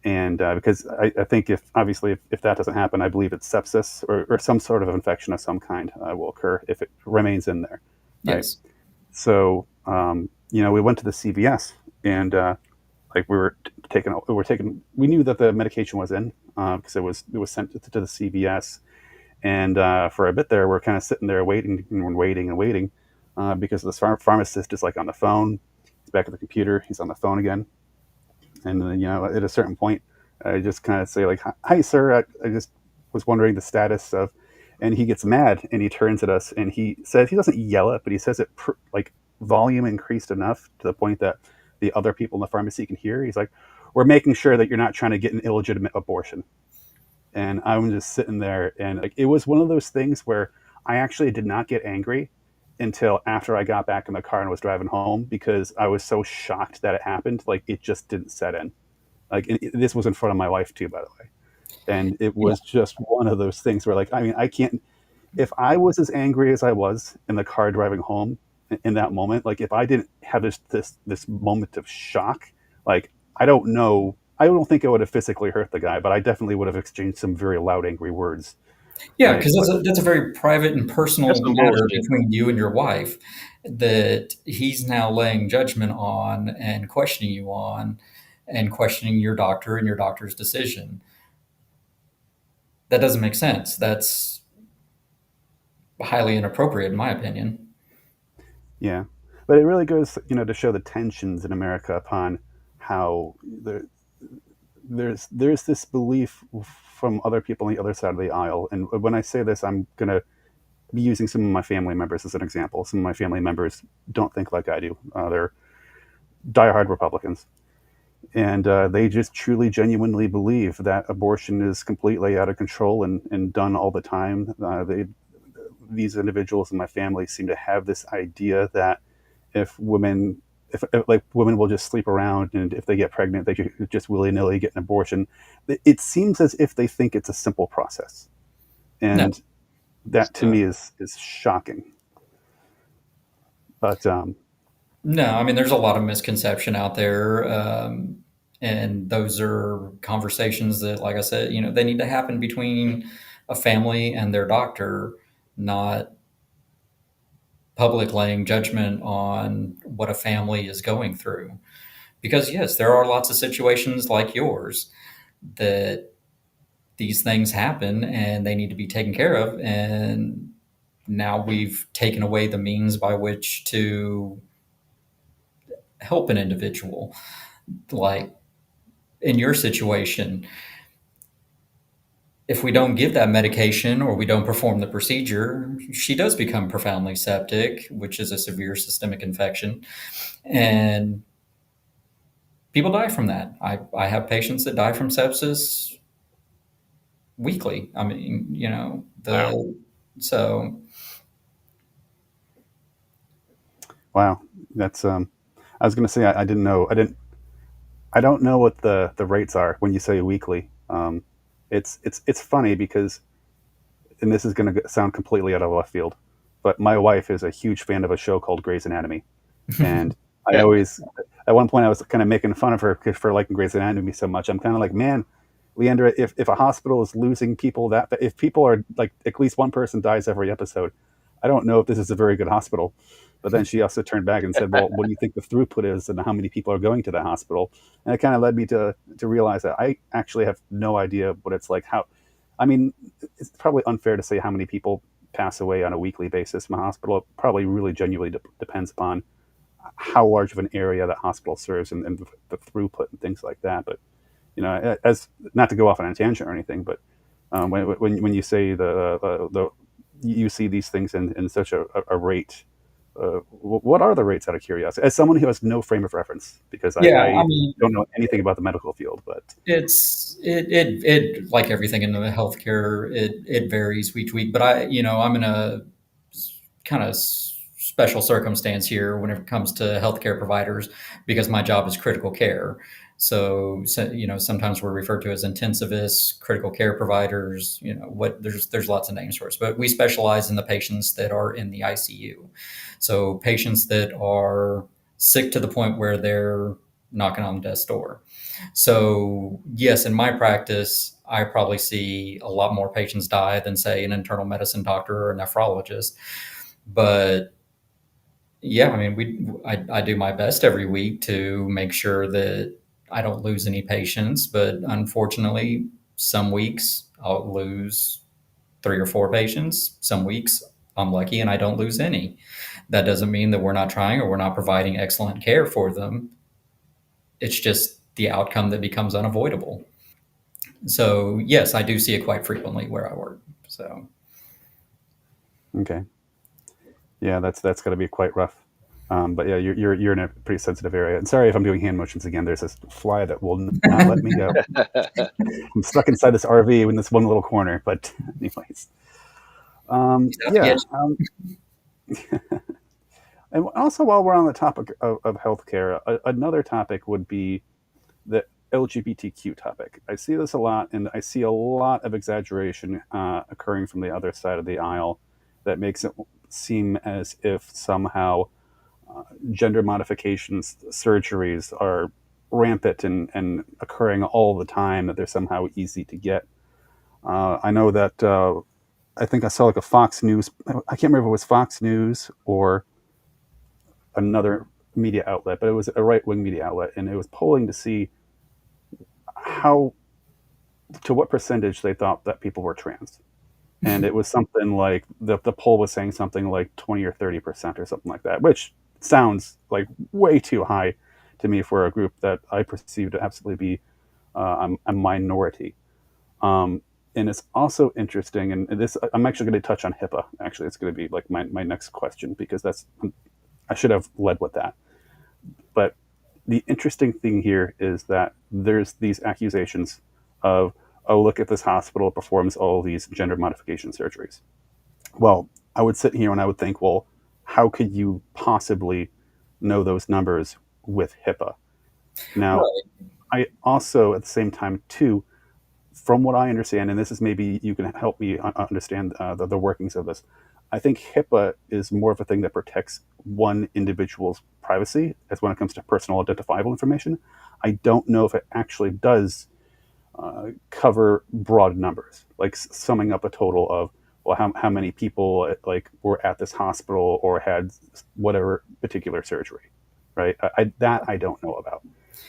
A: And because I think if that doesn't happen, I believe it's sepsis or some sort of infection of some kind will occur if it remains in there, right?
B: Yes.
A: So we went to the CVS, and like we knew that the medication was in because it was sent to the CVS, and for a bit there we're kind of sitting there waiting and waiting and waiting because the pharmacist is like on the phone, he's back at the computer, he's on the phone again, and then, at a certain point, I just kind of say like, "Hi, sir. I just was wondering the status of," and he gets mad and he turns at us and he says he doesn't yell it, but he says it like volume increased enough to the point that the other people in the pharmacy can hear. He's like, "We're making sure that you're not trying to get an illegitimate abortion." And I'm just sitting there, and like it was one of those things where I actually did not get angry until after I got back in the car and was driving home because I was so shocked that it happened. Like it just didn't set in. Like this was in front of my wife too, by the way, and it
B: Yeah.
A: was just one of those things where, like, I mean, I can't. If I was as angry as I was in the car driving home in that moment, like if I didn't have this moment of shock, like I don't know. I don't think I would have physically hurt the guy, but I definitely would have exchanged some very loud, angry words,
B: Yeah,
A: right?
B: because
A: But
B: that's a very private and
C: That's
B: personal
C: some
B: matter
C: bullshit.
B: between you and your wife, that he's now laying judgment on and questioning you on, and questioning your doctor and your doctor's decision. That doesn't make sense. That's highly inappropriate, in my opinion.
A: yeah, but it really goes, to show the tensions in America upon how there's this belief from other people on the other side of the aisle. And when I say this, I'm gonna be using some of my family members as an example. Some of my family members don't think like I do. They're diehard Republicans, and they just truly, genuinely believe that abortion is completely out of control and done all the time. These individuals in my family seem to have this idea that if women if like women will just sleep around, and if they get pregnant they could just willy-nilly get an abortion. It seems as if they think it's a simple process,
B: No,
A: and that to
C: So
A: me is shocking. But
B: no, I mean, there's a lot of misconception out there. And those are conversations that, like I said, they need to happen between a family and their doctor, not public laying judgment on what a family is going through. Because, yes, there are lots of situations like yours that these things happen and they need to be taken care of. And now we've taken away the means by which to help an individual. Like in your situation, if we don't give that medication or we don't perform the procedure, she does become profoundly septic, which is a severe systemic infection. And people die from that. I have patients that die from sepsis weekly. I mean,
C: wow.
B: so
A: wow, that's I was going to say I didn't know. I don't know what the rates are when you say weekly. It's funny because, and this is going to sound completely out of left field, but my wife is a huge fan of a show called Grey's Anatomy, and I always, at one point, I was kind of making fun of her for liking Grey's Anatomy so much. I'm kind of like, man, Leandra, if a hospital is losing people if people are like at least one person dies every episode, I don't know if this is a very good hospital. But then she also turned back and said, well, what do you think the throughput is and how many people are going to the hospital? And it kind of led me to realize that I actually have no idea what it's like. I mean, it's probably unfair to say how many people pass away on a weekly basis from a hospital. It probably really genuinely depends upon how large of an area that hospital serves, and the throughput and things like that. But as not to go off on a tangent or anything, but when you say the you see these things in such a rate, what are the rates out of curiosity? As someone who has no frame of reference, because
B: yeah, I
A: I
B: mean,
A: don't know anything about the medical field, but
B: it like everything in the healthcare, it varies week to week. But I'm in a kind of special circumstance here when it comes to healthcare providers because my job is critical care. So sometimes we're referred to as intensivists, critical care providers. What there's lots of names for us, but we specialize in the patients that are in the ICU. So patients that are sick to the point where they're knocking on death's door. So yes, in my practice, I probably see a lot more patients die than say an internal medicine doctor or a nephrologist. But yeah, I mean, I do my best every week to make sure that I don't lose any patients. But unfortunately, some weeks I'll lose three or four patients. Some weeks I'm lucky and I don't lose any. That doesn't mean that we're not trying or we're not providing excellent care for them. It's just the outcome that becomes unavoidable. So yes, I do see it quite frequently where I work. So
A: okay, yeah, that's got to be quite rough. But yeah, you're in a pretty sensitive area. And sorry if I'm doing hand motions again. There's this fly that will not let me go. I'm stuck inside this RV in this one little corner. But anyways,
B: he's out to get
A: yeah. And also, while we're on the topic of healthcare, another topic would be the LGBTQ topic. I see this a lot, and I see a lot of exaggeration occurring from the other side of the aisle that makes it seem as if somehow gender modifications surgeries are rampant and occurring all the time, that they're somehow easy to get. I know that I think I saw like a Fox News, I can't remember if it was Fox News or another media outlet, but it was a right wing media outlet, and it was polling to see how, to what percentage they thought that people were trans. And it was something like the poll was saying something like 20 or 30% or something like that, which sounds like way too high to me for a group that I perceive to absolutely be a minority. And it's also interesting, and this I'm actually going to touch on HIPAA. Actually, it's going to be like my next question, because I should have led with that. But the interesting thing here is that there's these accusations of, oh, look at this hospital, it performs all these gender modification surgeries. Well, I would sit here and I would think, well, how could you possibly know those numbers with HIPAA? Now,
B: Right.
A: I also, at the same time, too, from what I understand, and this is maybe you can help me understand the workings of this. I think HIPAA is more of a thing that protects one individual's privacy as when it comes to personal identifiable information. I don't know if it actually does cover broad numbers, like summing up a total of, well, how many people like were at this hospital or had whatever particular surgery, right? That I don't know about.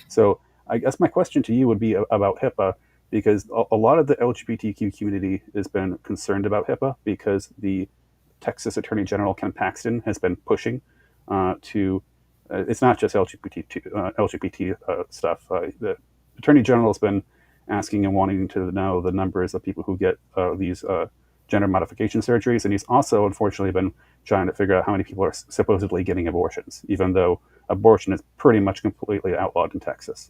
A: So I guess my question to you would be about HIPAA, because a lot of the LGBTQ community has been concerned about HIPAA because the Texas Attorney General Ken Paxton has been pushing to. It's not just LGBT stuff. The Attorney General has been asking and wanting to know the numbers of people who get these gender modification surgeries, and he's also unfortunately been trying to figure out how many people are supposedly getting abortions, even though abortion is pretty much completely outlawed in Texas.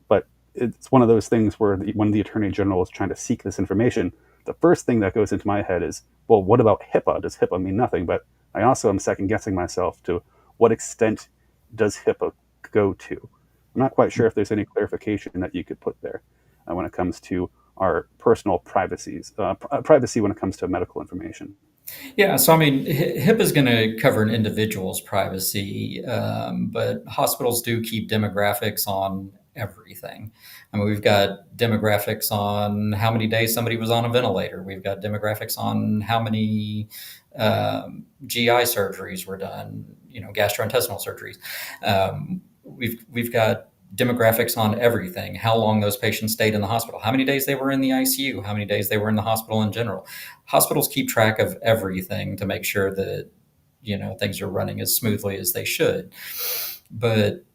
A: But it's one of those things where when the Attorney General is trying to seek this information, the first thing that goes into my head is, well, what about HIPAA? Does HIPAA mean nothing? But I also am second guessing myself to what extent does HIPAA go to? I'm not quite sure if there's any clarification that you could put there when it comes to our personal privacy when it comes to medical information.
B: Yeah, so I mean, HIPAA is going to cover an individual's privacy, but hospitals do keep demographics on everything. I mean, we've got demographics on how many days somebody was on a ventilator. We've got demographics on how many GI surgeries were done, gastrointestinal surgeries. We've got demographics on everything, how long those patients stayed in the hospital, how many days they were in the ICU, how many days they were in the hospital in general. Hospitals keep track of everything to make sure that things are running as smoothly as they should. But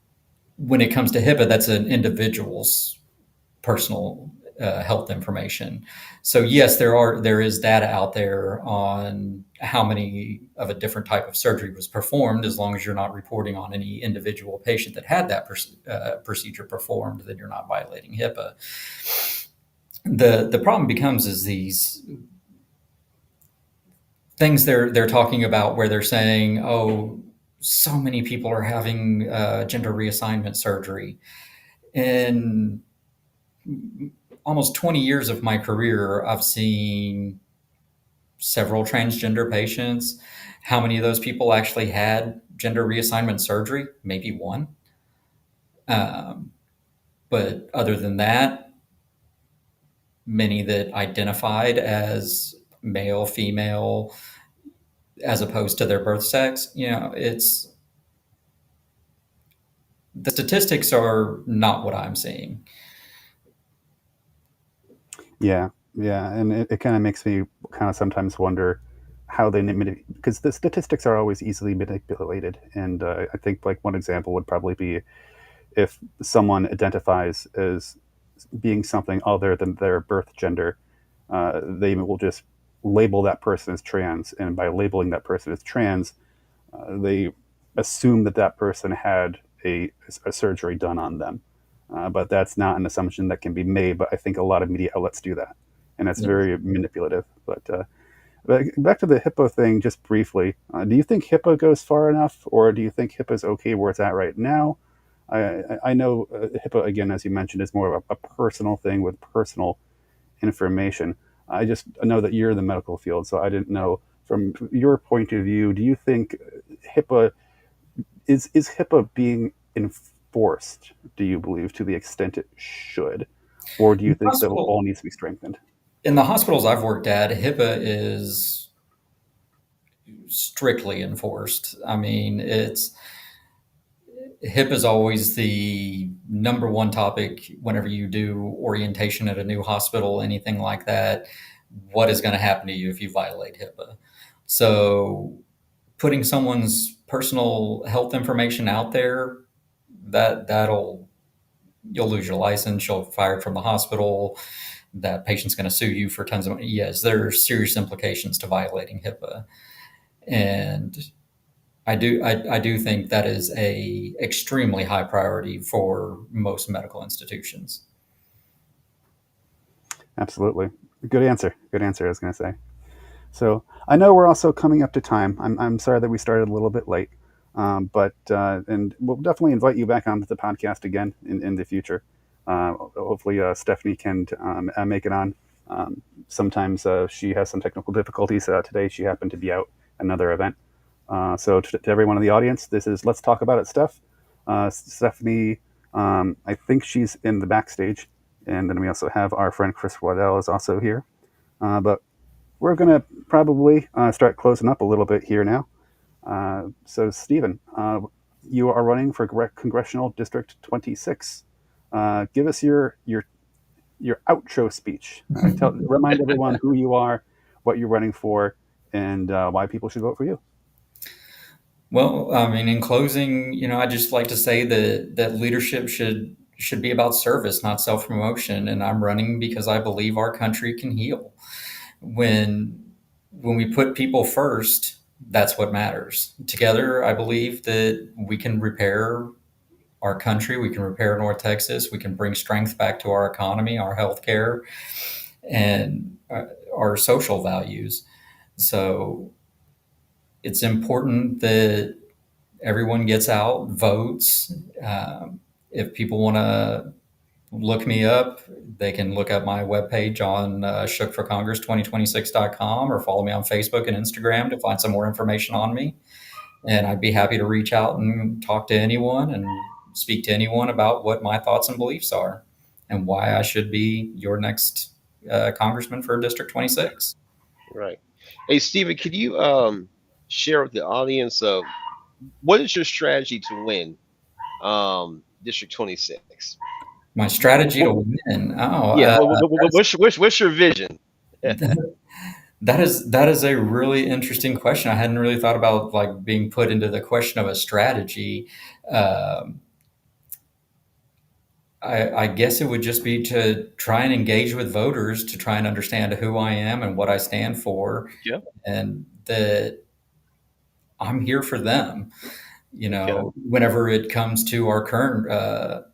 B: when it comes to HIPAA, that's an individual's personal health information. So yes, there is data out there on how many of a different type of surgery was performed. As long as you're not reporting on any individual patient that had that procedure performed, then you're not violating HIPAA. The problem becomes is these things they're talking about where they're saying, oh, so many people are having gender reassignment surgery. In almost 20 years of my career, I've seen several transgender patients. How many of those people actually had gender reassignment surgery? Maybe one. Um, but other than that, many that identified as male, female, as opposed to their birth sex, it's the statistics are not what I'm seeing.
A: Yeah, yeah, and it kind of makes me kind of sometimes wonder how they manipulate, because the statistics are always easily manipulated. And I think like one example would probably be if someone identifies as being something other than their birth gender, they will just label that person as trans, and by labeling that person as trans, they assume that that person had a surgery done on them. But that's not an assumption that can be made. But I think a lot of media outlets do that, and that's
B: Yes.
A: very manipulative. But back to the HIPAA thing, just briefly. Do you think HIPAA goes far enough, or do you think HIPAA is okay where it's at right now? I know HIPAA, again, as you mentioned, is more of a personal thing with personal information. I just know that you're in the medical field, so I didn't know from your point of view. Do you think HIPAA is HIPAA being enforced? Do you believe to the extent it should, or do you think that
B: Hospital,
A: all needs to be strengthened?
B: in the hospitals I've worked at, HIPAA is strictly enforced. I mean, it's HIP is always the number one topic whenever you do orientation at a new hospital, anything like that. What is going to happen to you if you violate HIPAA? So, putting someone's personal health information out there, that'll you'll lose your license, you'll be fired from the hospital. That patient's going to sue you for tons of money. Yes, there are serious implications to violating HIPAA, and I do think that is a extremely high priority for most medical institutions.
A: Absolutely. Good answer. Good answer, I was going to say. So I know we're also coming up to time. I'm sorry that we started a little bit late, but and we'll definitely invite you back onto the podcast again in the future. Hopefully, Stephanie can make it on. Sometimes she has some technical difficulties. Today, she happened to be out at another event. So to everyone in the audience, this is Let's Talk About It, Steph. Stephanie, I think she's in the backstage, and then we also have our friend Chris Waddell is also here. But we're going to probably start closing up a little bit here now. So, Stephen, you are running for Congressional District 26. Give us your outro speech. Remind everyone who you are, what you're running for, and why people should vote for you.
B: Well, I mean, in closing, I just like to say that leadership should be about service, not self promotion. And I'm running because I believe our country can heal. When we put people first, that's what matters. Together, I believe that we can repair our country, we can repair North Texas, we can bring strength back to our economy, our healthcare, and our social values. So it's important that everyone gets out, votes. If people want to look me up, they can look up my webpage on shookforcongress2026.com or follow me on Facebook and Instagram to find some more information on me. And I'd be happy to reach out and talk to anyone and speak to anyone about what my thoughts and beliefs are and why I should be your next congressman for District 26.
C: Right. Hey, Stephen, could you share with the audience what is your strategy to win District 26?
B: My strategy to
C: What,
B: win.
C: yeah, what's your vision?
B: That is a really interesting question. I hadn't really thought about like being put into the question of a strategy. Um, I guess it would just be to try and engage with voters to try and understand who I am and what I stand for,
C: Yeah.
B: and that I'm here for them.
C: Okay.
B: Whenever it comes to our current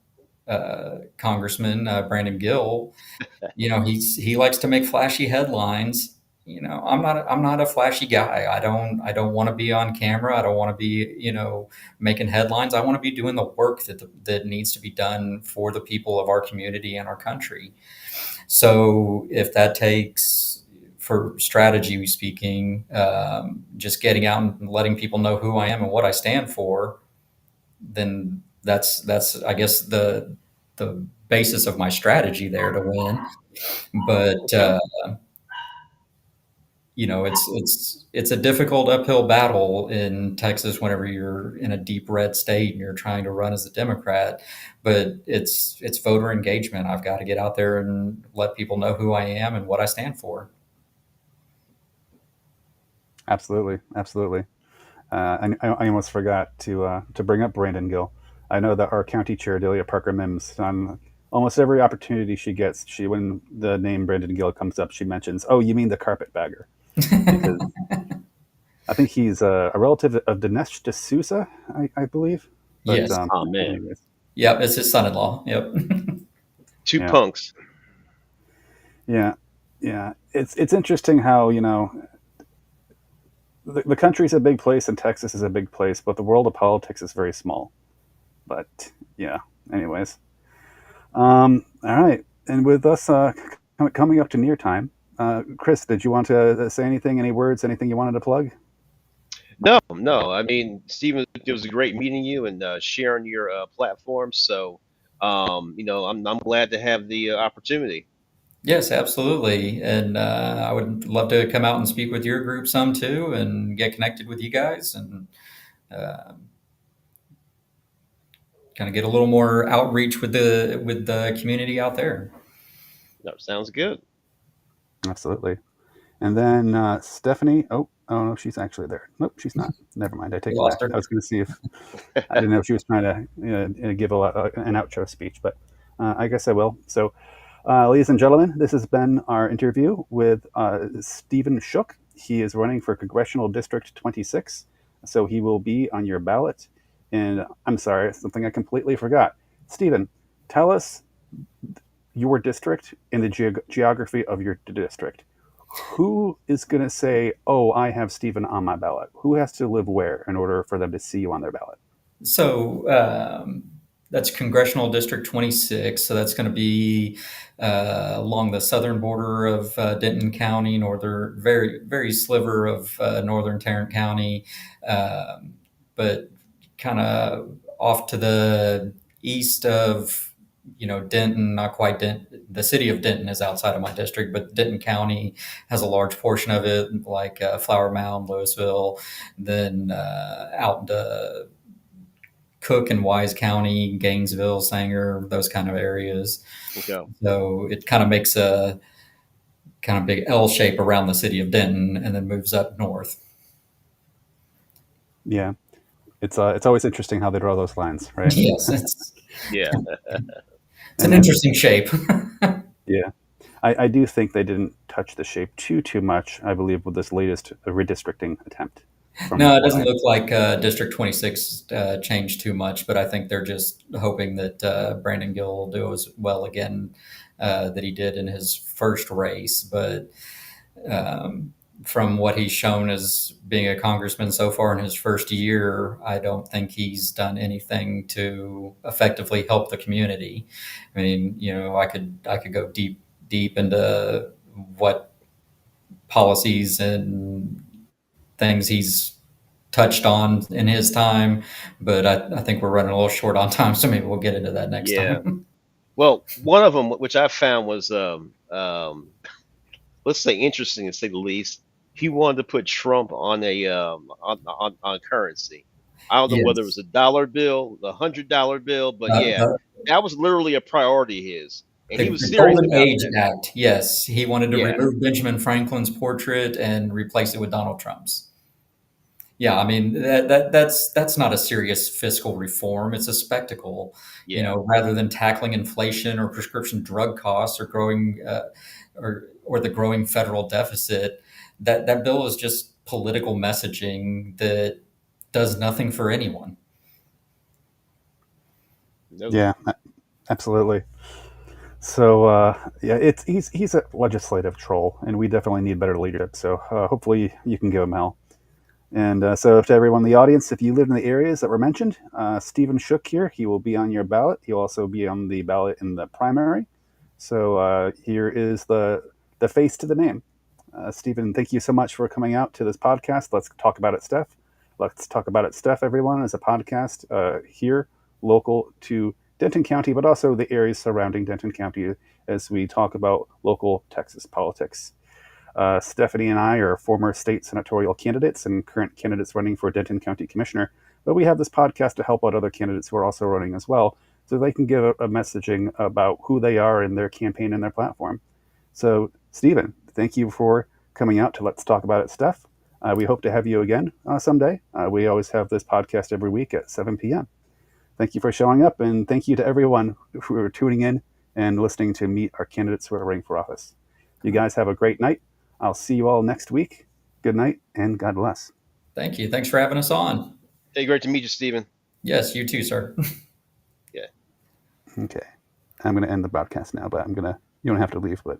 B: Congressman Brandon Gill, he likes to make flashy headlines. I'm not a flashy guy. I don't want to be on camera. I don't want to be making headlines. I want to be doing the work that needs to be done for the people of our community and our country. So if that takes, for strategy speaking, just getting out and letting people know who I am and what I stand for, then that's I guess the basis of my strategy there to win. But
C: Okay.
B: it's a difficult uphill battle in Texas whenever you're in a deep red state and you're trying to run as a Democrat. But it's voter engagement. I've got to get out there and let people know who I am and what I stand
A: Absolutely, absolutely. I almost forgot to bring up Brandon Gill. I know that our county chair Delia Parker Mims, on almost every opportunity she gets, when the name Brandon Gill comes up, she mentions, "Oh, you mean the carpetbagger?" Because
B: for.
A: I think he's a relative of Dinesh D'Souza, I believe. But
B: Yes.
C: Oh man,
A: anyways,
B: Yep. It's his son-in-law. Yep.
C: two
A: yeah,
C: punks.
A: yeah, yeah. It's interesting how the country's a big place and Texas is a big place, but the world of politics is very small. But yeah, anyways. All right. And with us coming up to near time, Chris, did you want to say anything, any words, anything you wanted to plug?
C: No, no. I mean, Stephen, it was a great meeting you and sharing your platform. So, I'm glad to have the opportunity.
B: Yes, absolutely. And I would love to come out and speak with your group some too and get connected with you guys and uh, kind of get a little more outreach with the community out there.
C: No, sounds good.
A: Absolutely. And then Stephanie. Oh no, she's actually there. Nope, she's not. Never mind. I
B: We
A: take it
B: lost
A: back.
B: her.
A: I was going to see if I didn't know if she was trying to give an outro speech, but I guess I will. So, ladies and gentlemen, this has been our interview with Stephen Shook. He is running for Congressional District 26. so he will be on your ballot. And I'm sorry, something I completely forgot. Stephen, tell us your district and the geography of your district. Who is going to say, "Oh, I have Stephen on my ballot"? Who has to live where in order for them to see you on their ballot?
B: So that's Congressional District 26. So that's going to be along the southern border of Denton County, very sliver of northern Tarrant County, but kind of off to the east of Denton, not quite Denton. The city of Denton is outside of my district, but Denton County has a large portion of it, like Flower Mound, Louisville, then out into Cook and Wise County, Gainesville, Sanger, those kind of areas.
C: Okay.
B: So it kind of makes a kind of big L shape around the city of Denton and then moves up north.
A: Yeah, it's always interesting how they draw those lines, right?
B: Yes,
C: Yeah.
B: it's an interesting shape.
A: Yeah, I do think they didn't touch the shape too much. I believe with this latest redistricting attempt.
B: No, it doesn't look like District 26 changed too much, but I think they're just hoping that Brandon Gill will do as well again that he did in his first race. But from what he's shown as being a congressman so far in his first year, I don't think he's done anything to effectively help the community. I mean, I could go deep into what policies and things he's touched on in his time, but I think we're running a little short on time, so maybe we'll get into that next
C: Yeah.
B: time.
C: Well, one of them, which I found was, let's say, interesting to say the least. He wanted to put Trump on a on currency. I don't know whether it was
B: Yes.
C: a dollar bill, the $100 bill, but
B: Uh,
C: yeah,
B: the,
C: that was literally a priority of his, and he was
B: the
C: serious
B: Golden
C: about
B: Age
C: that.
B: Act, yes. He wanted to
C: Yeah,
B: remove Benjamin Franklin's portrait and replace it with Donald Trump's. Yeah, I mean that's not a serious fiscal reform. It's a spectacle,
C: yeah,
B: rather than tackling inflation or prescription drug costs or growing or the growing federal deficit. That bill is just political messaging that does nothing for anyone.
C: no,
A: Yeah, absolutely. So yeah, he's a legislative troll, and we definitely need better leadership. So hopefully you can give him hell. And so to everyone in the audience, if you live in the areas that were mentioned, Stephen Shook here, he will be on your ballot. He'll also be on the ballot in the primary. So here is the face to the name. Stephen, thank you so much for coming out to this podcast. Let's talk about it, Steph. Let's talk about it, Steph. Everyone is a podcast here, local to Denton County, but also the areas surrounding Denton County as we talk about local Texas politics. Stephanie and I are former state senatorial candidates and current candidates running for Denton County Commissioner, but we have this podcast to help out other candidates who are also running as well, so they can give a messaging about who they are in their campaign and their platform. So, Stephen, thank you for coming out to Let's Talk About It, Steph. We hope to have you again someday. We always have this podcast every week at 7 p.m. Thank you for showing up, and thank you to everyone who are tuning in and listening to meet our candidates who are running for office. You guys have a great night. I'll see you all next week. Good night, and God bless.
B: Thank you. Thanks for having us on.
C: hey, great to meet you, Stephen.
B: Yes, you too, sir.
C: Yeah.
A: Okay. I'm going to end the broadcast now, but you don't have to leave, but